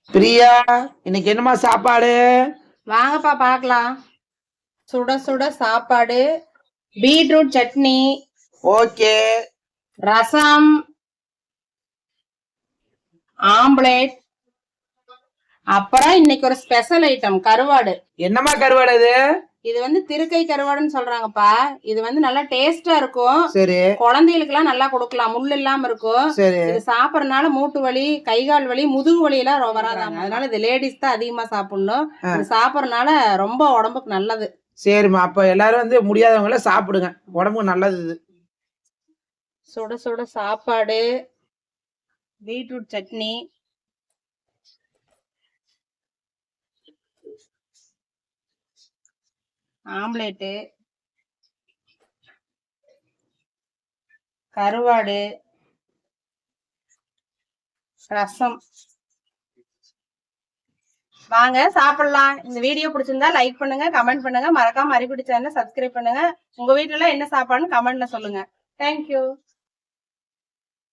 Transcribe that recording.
பிரியா, இன்னைக்கு என்னமா சாப்பாடு? வாங்கப்பா பார்க்கலாம். சுட சுட சாப்பாடு, பீட்ரூட் சட்னி, ஓகே, ரசம், ஆம்லேட், அப்புறம் இன்னைக்கு ஒரு ஸ்பெஷல் ஐட்டம் கருவாடு. என்னமா கருவாடு இது? இது வந்து திருக்கை கருவாடுன்னு சொல்றாங்கப்பா. இது வந்து நல்லா டேஸ்டா இருக்கும். சரி, குழந்தைகளுக்கு எல்லாம் நல்லா கொடுக்கலாம், முள் இல்லாம இருக்கும். சரி. இது சாப்பிடறதுனால மூட்டு வலி, கைகால் வலி, முதுகு வலி எல்லாம் வராதாங்க. அதனால இது லேடிஸ் தான் அதிகமா சாப்பிடணும். இது சாப்பிடறதுனால ரொம்ப உடம்புக்கு நல்லது. சரிம்மா, அப்ப எல்லாரும் வந்து முடியாதவங்க எல்லாம் சாப்பிடுங்க, உடம்புக்கு நல்லது இது. சுட சுட சாப்பாடு, பீட்ரூட் சட்னி, ஆம்லேட்டு, கருவாடு, ரசம். வாங்க சாப்பிடலாம். இந்த வீடியோ பிடிச்சிருந்தா லைக் பண்ணுங்க, கமெண்ட் பண்ணுங்க, மறக்காம அரிக்குடி சேனலை சப்ஸ்கிரைப் பண்ணுங்க. உங்க வீட்டுல என்ன சாப்பாடுன்னு கமெண்ட்ல சொல்லுங்க. தேங்க்யூ.